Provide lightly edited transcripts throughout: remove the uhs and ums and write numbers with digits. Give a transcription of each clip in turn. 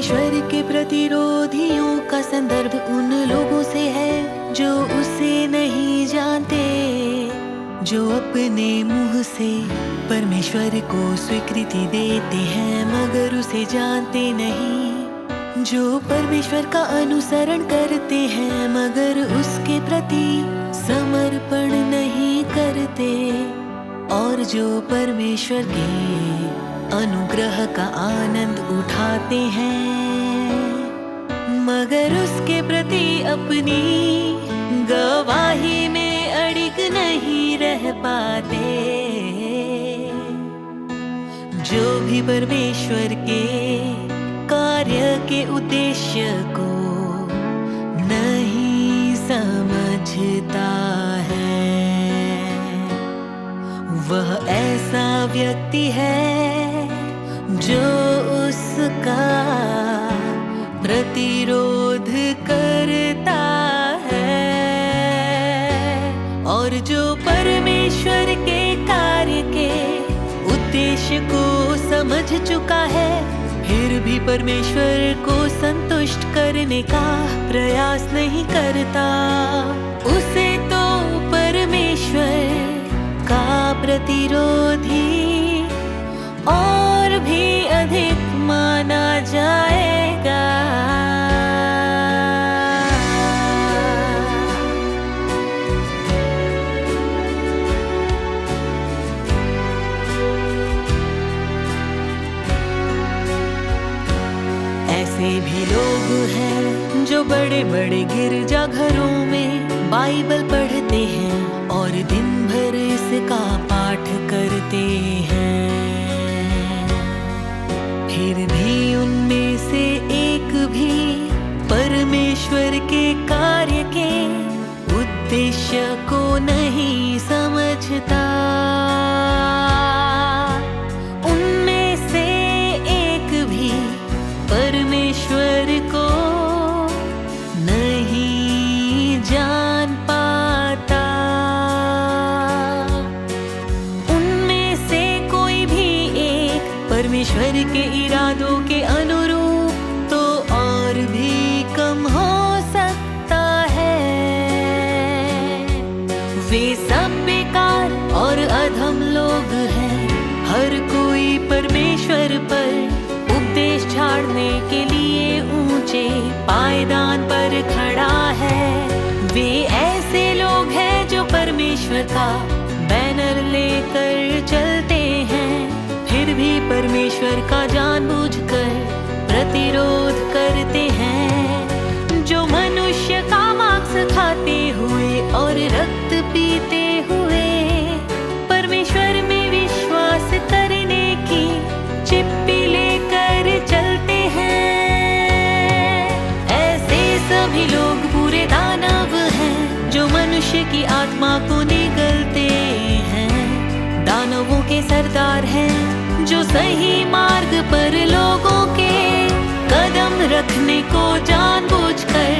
परमेश्वर के प्रतिरोधियों का संदर्भ उन लोगों से है जो उसे नहीं जानते, जो अपने मुंह से परमेश्वर को स्वीकृति देते हैं मगर उसे जानते नहीं, जो परमेश्वर का अनुसरण करते हैं मगर उसके प्रति समर्पण नहीं करते, और जो परमेश्वर के अनुग्रह का आनंद उठाते हैं मगर उसके प्रति अपनी गवाही में अड़िग नहीं रह पाते, जो भी परमेश्वर के कार्य के उद्देश्य को नहीं समझता है, वह ऐसा व्यक्ति है जो उसका प्रतिरोध करता है, और जो परमेश्वर के कार्य के उद्देश्य को समझ चुका है फिर भी परमेश्वर को संतुष्ट करने का प्रयास नहीं करता, उसे तो परमेश्वर का प्रतिरोधी और भी अधिक माना जाएगा। ऐसे भी लोग हैं जो बड़े बड़े गिरजा घरों में बाइबल पढ़ते हैं और दिन भर इसका पाठ करते हैं, फिर भी उनमें से एक भी परमेश्वर के कार्य के उद्देश्य को नहीं समझता, उनमें से एक भी परमेश्वर को नहीं जान पाता, उनमें से कोई भी एक परमेश्वर के इरादों के अनुरूप तो और भी कम हो सकता है, वे सब बेकार और अधम लोग हैं, हर कोई परमेश्वर पर उपदेश झाड़ने के लिए ऊंचे पायदान पर खड़ा है, वे ऐसे लोग हैं जो परमेश्वर का बैनर लेकर चलते हैं फिर भी परमेश्वर का जानबूझकर प्रतिरोध करते हैं, जो मनुष्य का मांस खाते हुए और रक्त पीते हुए परमेश्वर में विश्वास करने की चिप्पी लेकर चलते हैं, ऐसे सभी लोग बुरे दानव हैं जो मनुष्य की आत्मा को निगलते हैं, दानवों के सरदार हैं जो सही मार्ग पर लोगों के कदम रखने को जानबूझकर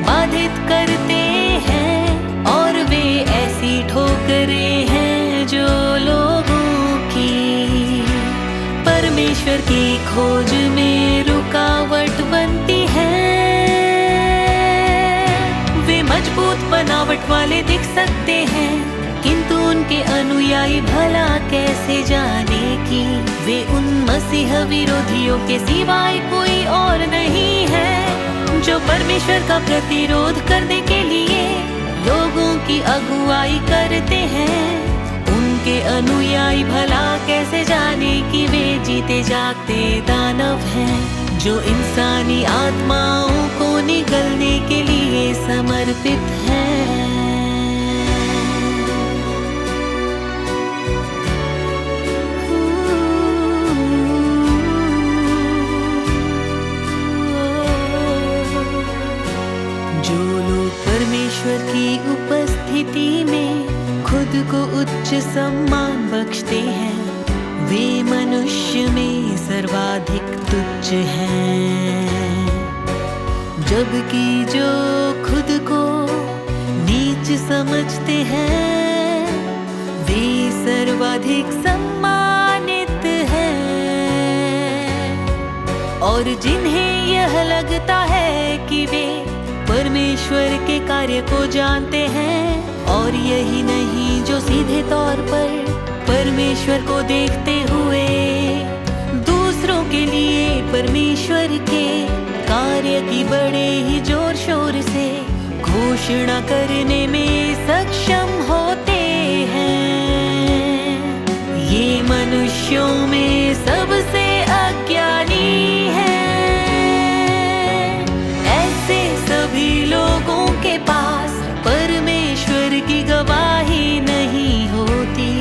बाधित करते हैं, और वे ऐसी ठोकरें हैं जो लोगों की परमेश्वर की खोज में रुकावट बनती है, वे मजबूत बनावट वाले दिख सकते हैं किंतु उनके अनुयायी भला कैसे जाने कि वे उन मसीह विरोधियों के सिवाय कोई और नहीं है, जो परमेश्वर का प्रतिरोध करने के लिए लोगों की अगुवाई करते हैं, उनके अनुयायी भला कैसे जाने कि वे जीते जागते दानव हैं जो इंसानी आत्माओं को निगलने के लिए समर्पित हैं। परमेश्वर की उपस्थिति में खुद को उच्च सम्मान बख्शते हैं वे मनुष्य में सर्वाधिक तुच्छ हैं, जबकि जो खुद को नीच समझते हैं वे सर्वाधिक सम्मानित हैं, और जिन्हें यह लगता है कि वे परमेश्वर के कार्य को जानते हैं, और यही नहीं जो सीधे तौर पर परमेश्वर को देखते हुए दूसरों के लिए परमेश्वर के कार्य की बड़े ही जोर शोर से घोषणा करने में सक्षम होते हैं। ये मनुष्यों में सबसे अज्ञानी है। ऐसे सभी लोगों के पास परमेश्वर की गवाही नहीं होती।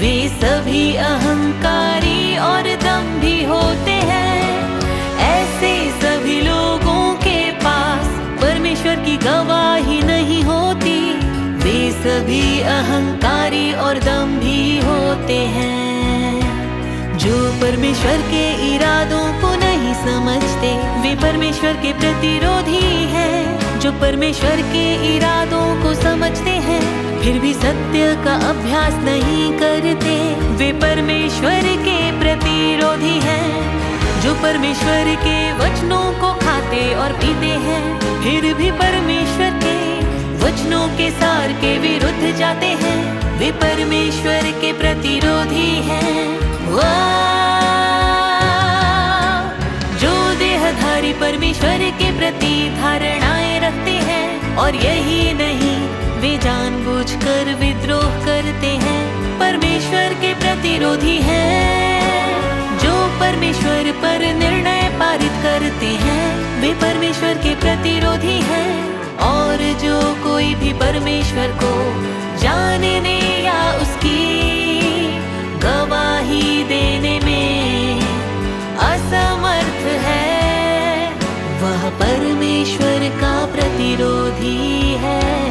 वे सभी अहंकारी और दंभी होते हैं। ऐसे सभी लोगों के पास परमेश्वर की गवाही नहीं होती। वे सभी अहंकारी और दंभी होते हैं। जो परमेश्वर के इरादों को नहीं समझते, वे परमेश्वर के प्रतिरोधी हैं। जो परमेश्वर के इरादों को समझते हैं फिर भी सत्य का अभ्यास नहीं करते, वे परमेश्वर के प्रतिरोधी हैं। जो परमेश्वर के वचनों को खाते और पीते हैं फिर भी परमेश्वर के वचनों के सार के विरुद्ध जाते हैं, वे परमेश्वर के प्रतिरोधी हैं। जो देहधारी परमेश्वर के प्रति धारणाएं रखते हैं, और यही नहीं वे जानबूझकर विद्रोह करते हैं, परमेश्वर के प्रतिरोधी हैं। जो परमेश्वर पर निर्णय पारित करते हैं वे परमेश्वर के प्रतिरोधी हैं। और जो कोई भी परमेश्वर को जानने या उसकी गवाही देने में असमर्थ है, वह परमेश्वर का प्रतिरोधी है।